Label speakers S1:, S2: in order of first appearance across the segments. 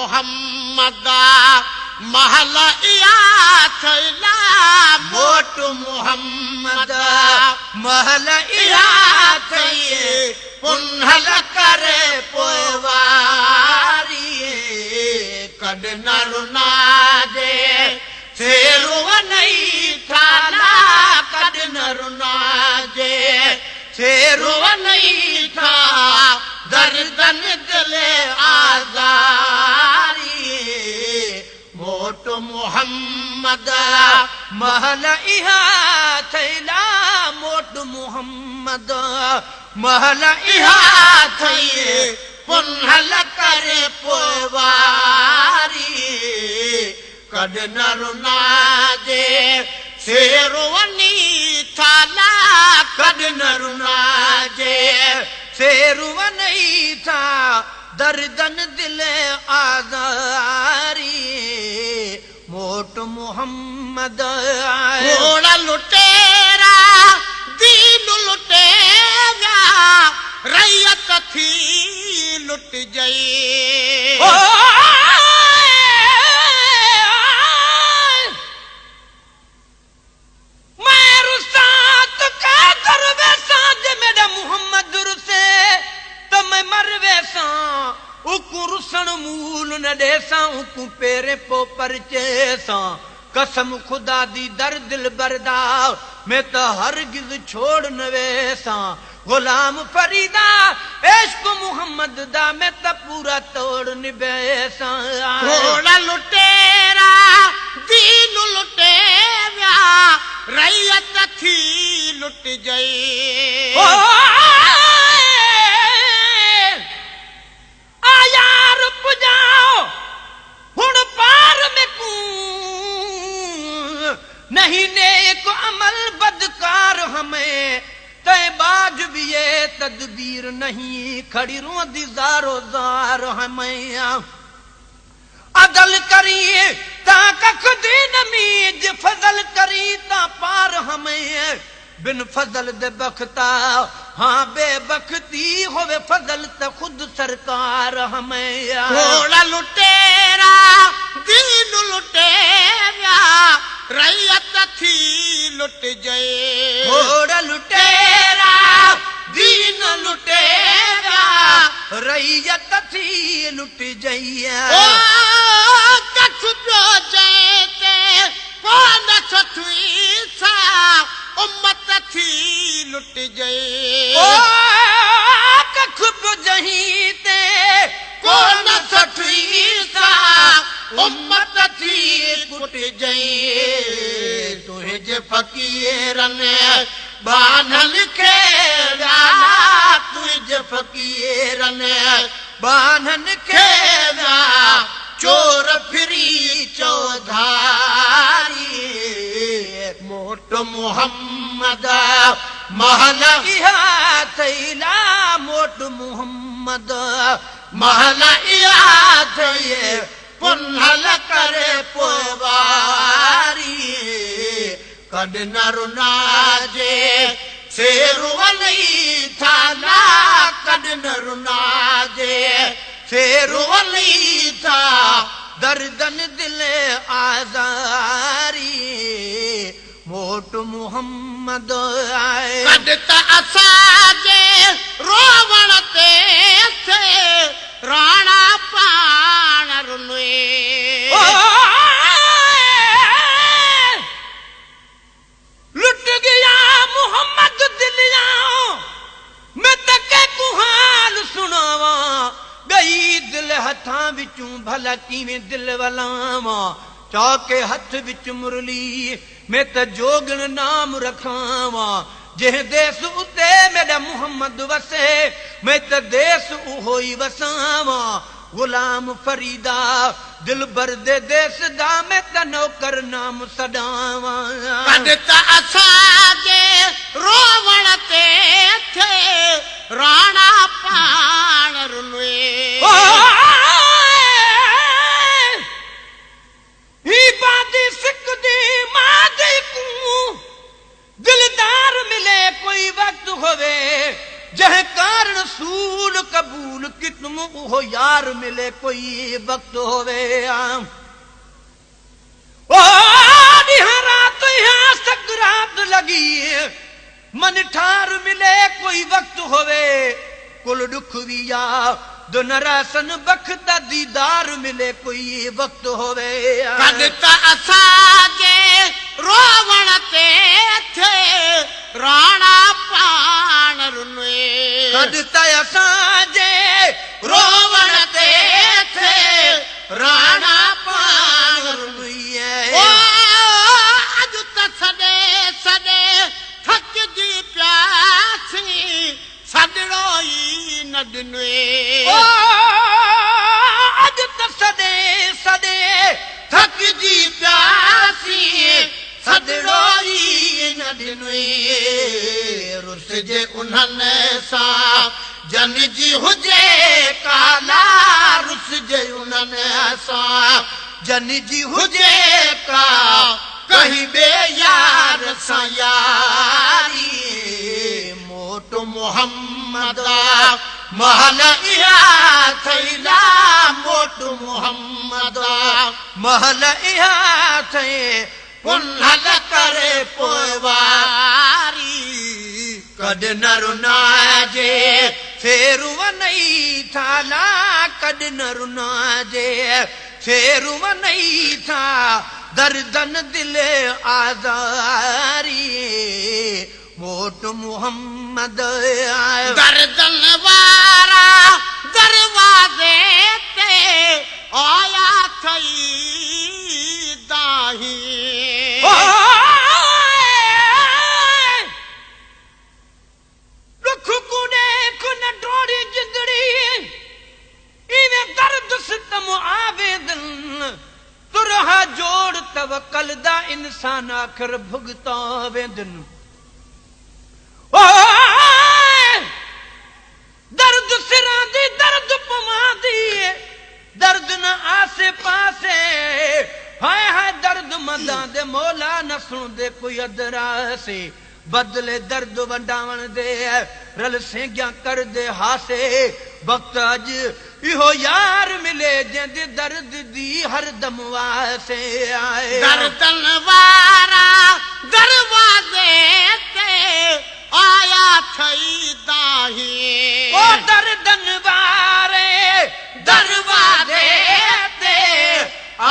S1: मोहम्मद महल इया थैला मोट मोहम्मद महल इया थैये पुन्हल करे पोवारी कड न रुना दे शेरुव नहीं थाला कड न रुना दे शेरुव नहीं था दर्दन दिले आजारी मोट मोहम्मद महल इहा थैला मोट मोहम्मद महल इहा थैये पुन्हल करे पोवारी कड न रुना दे शेरुवनी थाला कड न रुना दे शेरुव नहीं था दर्दन दिले आजारी मोट मोहम्मद घोड़ा लुटेरा दीन लुटेरा रैयत थी लुट गई रुसण मूल न देसा उकु पेरे पो परचे सा कसम खुदा दी दर दिल बरदा मैं तो हरगिज छोड़ न वेसा गुलाम फरीदा इश्क मोहम्मद दा मैं तो पूरा तोड़ निबेसा घोड़ा लुटेरा दीन लुटेरा रैयत थी लुट गई यार पुजाओ हुण पार में कू नहीं नेक अमल बदकार हमें तय बाज भी ये तदबीर नहीं खड़ी रोंदी जारो जार हमें अदल करिए ता कख दीन मीज फजल करी ता पार हमें बिन फजल दे बख्ता हाँ बेबख्ती होवे फजल त खुद सरकार हमें घोड़ा लुटेरा दीन लुटेरा रैयत थी लुट गए घोड़ा लुटेरा दीन लुटेरा रैयत थी लुट गई कछ जो जैते कौन छुई सा उम्मत थी लुट गई कख जही ते कौन सठुई सा उम्मत थी कुट गई तुझे फकीरन बानल खेरा तुझे फकीरन बानन खेरा चोर फिरी चौधारी मोट मोहम्मद महल इहा थैला मोट मोहम्मद महल इहा थैये पुन्हल करे पोवारी कड न रुना जे शेरुव नहीं थाला कड न रुना जे शेरुव नहीं था दर्दन दिले आजारी मोट मोहम्मद आए कदता असाजे रोवण ते थे राणा पाण रुने लुट गया मोहम्मद दिलिया मैं तके कुहाल सुनावा गई दिल हथां विचों भला किवें दिल वलावा चौके हथ विच मुरली मैं त जोगन नाम रखावा जेह देस उते मेरा मोहम्मद वसे मैं त देस उहो ही वसावा गुलाम फरीदा दिल बरदे देस दा मैं त नौकर नाम सदावा कदता असाजे रोवण ते थे राणा पाण रुने ही बादी सिकदी मादी कू दिलदार मिले कोई वक्त होवे जह कारण रसूल कबूल कि तुम वो यार मिले कोई वक्त होवे ओ रात यहाँ सकरात लगी मन ठार मिले कोई वक्त होवे कुल दुख विया दुनरासन बख्त दीदार मिले कोई वक्त होवे
S2: कदता असांजे रोवण ते थे राणा पाण रुने
S1: कदता असांजे
S2: रोवण ते थे राणा पाण रुने ओ अज त सॾे सॾे थकजी प्यासी सदड़ो ई न ॾिने
S1: ओ अज त सॾे सॾे
S2: थकजी प्यासी सदड़ो ई न ॾिने रुस जे उन्हनि सां जन जी हुजे काला रुस जे उन्हनि सां
S1: जन जी
S2: हुजे का कहीं बे यार सां यारी मोट मोहम्मद महल इहा थैला मोट मोहम्मद
S1: महल इहा थे
S2: पुनल करे पोइवारी
S1: कद न रुनाजे फेरुव नहीं थाला कद न रुनाजे फेरुव नहीं था दर्दन दिल आजारी मोट मोहम्मद
S2: दर्दन वारा दरवाजे ते आया थई दाही
S1: दुख कुने कुन डोरी जिंदड़ी इवे दर्द सितम आवेदन तुरहा जोड़ तवक्कल दा इंसान आखिर भुगता वेंदन दर्द सिरां दी दर्द पवां दी दर्द न आसे पासे हाय हाय दर्द मंदा दे मौला न सुणदे कोई अदरा से बदले दर्द वंडावण दे रल सेंग्या कर दे हासे वक्त अज इहो यार मिले जंहिंजे दर्द दी हर दम वासे आए
S2: दर्दन वारा दरवाजे ते आया थई दाही
S1: ओ दर्दन वारे दरवाजे ते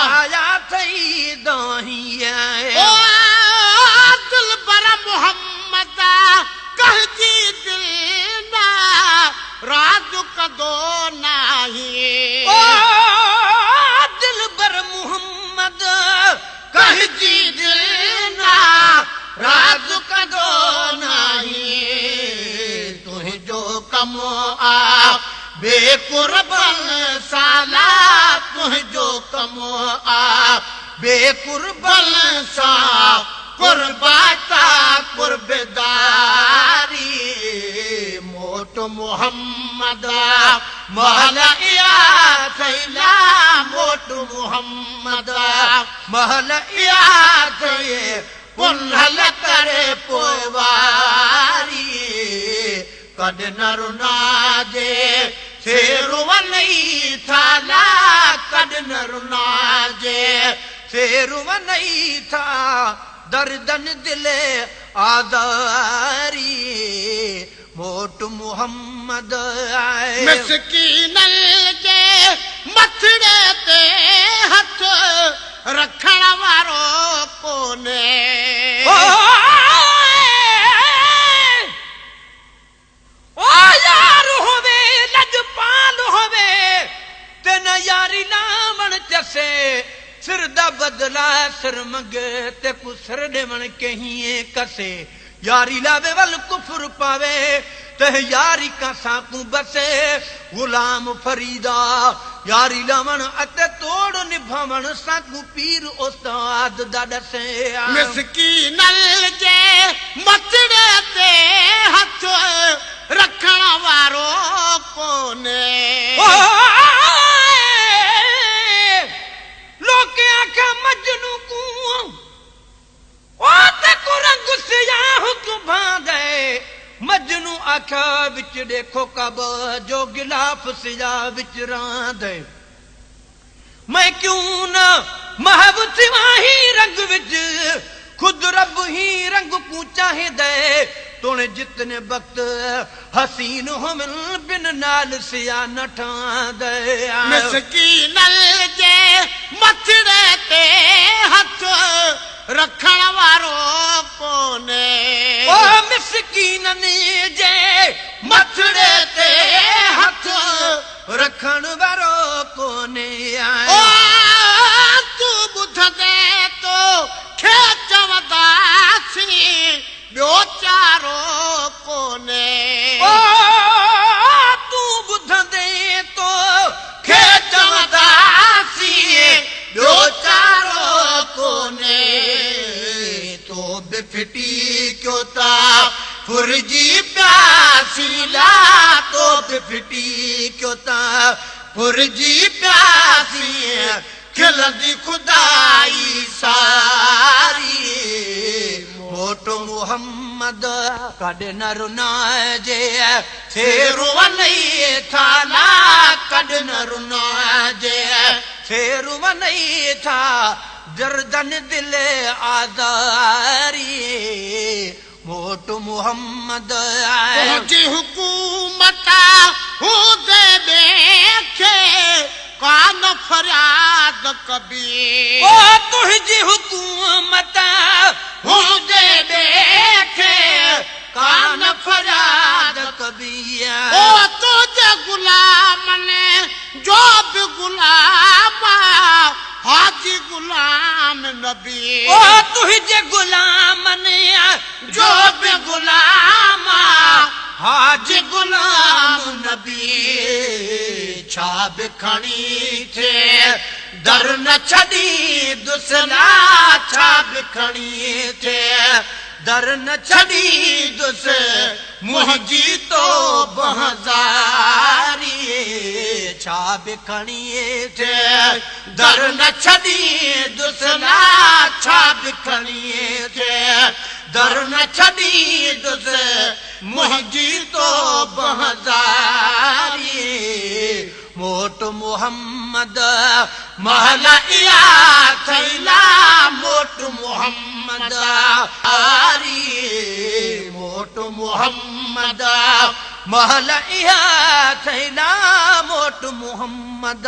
S1: आया थई दाही
S2: ओ दिलबर मोहम्मद कहजी दिल ना राज कदो नाही
S1: ओ दिलबर मोहम्मद
S2: कहजी दिल ना राज कदो नाही तुंहिंजो कम आ बेकुर्बन साला तुंहिंजो कम आ बेकुर्बन सा कुर्बाता कुर्बदारी मोट मोहम्मद महल इहा थैला मोट मोहम्मद
S1: महल
S2: इहा थई पुनल करे पोइवारी कद न रुनाजे फेरुव नहीं थाला कद न रुनाजे
S1: फेरुव नहीं था दर्दन दिले आजारी मोट मोहम्मद आए
S2: मिसकीनल जे मथड़े ते हथ रखण वारो कोने
S1: ओ यार होवे लजपाल होवे ते न यारी लावण चसे सिर दा बदला सिर मंगे ते कु सिर देवण कहीं कसे यारी लावे वल कुफर पावे ते यारी का साकू बसे गुलाम फरीदा यारी लावण अते तोड़ निभावण साकू पीर उस्ताद दा दसे
S2: मिसकीनल जे मथड़े ते हथ रखण वारो कोने
S1: लोके आखा मजनू को ओ ते को रंग सियाह तू बांधे मजनू आख्या विच देखो कब जो गिलाफ सिया विच रांदे मैं क्यों न महब सिवा ही रंग विच खुद रब ही रंग को चाहे दे तोने जितने वक्त हसीन होमिल बिन नाल सिया न ठांदे
S2: मिसकीन जे मथड़े ते हथ रखण वारो कोने
S1: ओ मिसकीन जे मथड़े ते हथ रखण वारो कोने
S2: ओ तू ॿुधंदे तो खे चवंदासीं ॿियो चारो कोने
S1: ओ तू ॿुधंदे तो खे चवंदासीं ॿियो चारो कोने तो बि फिटी क्यों ता फुरजी प्यासी ला तो बि फिटी क्यों ता फुरजी प्यासी खिलंदी खुदाई सारी मोटो मोहम्मद कॾहिं न रुनाइजे शेरू वनई थाला कॾहिं न रुनाइजे शेरू वनई था जर्दन दिल आज़ारी मोटो मोहम्मद
S2: तुंहिंजी हुकूमत हूंदे खे कान फरियाद कबी
S1: ओ तुंहिंजी हुकूमत हूंदे खे कान फरियाद कबी
S2: ओ तुंहिंजे गुलामनि जो बि गुलाम हाजी गुलाम नबी
S1: ओ तुंहिंजे गुलामनि जो बि गुलाम हाजी गुलाम नबी छा बि खणी थे दर न छॾी दुसला छा बि खणी थे दर न छॾी दुस मुंहिंजी तो बहज़ारी छा बि खणी थे दर न छॾी दुसला छा बि खणी थे दर न छॾी दुस मुंहिंजी तो बहज़ारी मोट मोहम्मद महला इया थैला मोट मोहम्मद आरी मोट मोहम्मद महला इया थैला मोट मोहम्मद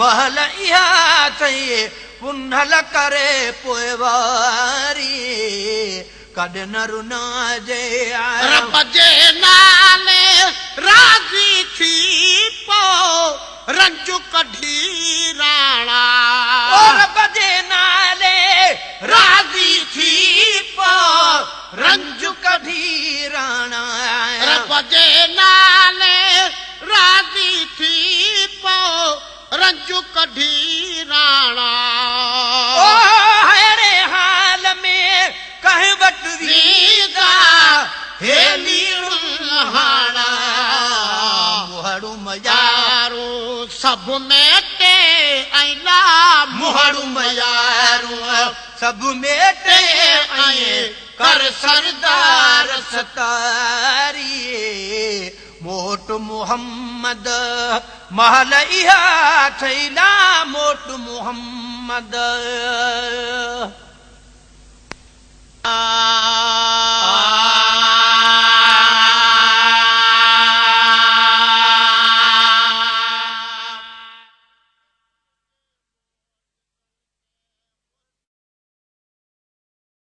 S1: महला इया थई पुनल करे पोइवारी कॾहिं न रुनाइजे
S2: रब जे नाले राज़ी थी पो रंजू कढी राणा
S1: ओ रब जे नाले राज़ी थी पो रंजू कढी राणा
S2: रब जे नाले राज़ी थी पो रंजू कढी राणा
S1: ओ हेरे हाल में कहीं वट वीदा हेली हाणा मुहड़ू मयारू
S2: सब मेटे ऐला
S1: मुहड़ू मयारू सब मेटे ऐं कर सरदार सतारी मोट मोहम्मद महल इहा थैला मोट मोहम्मद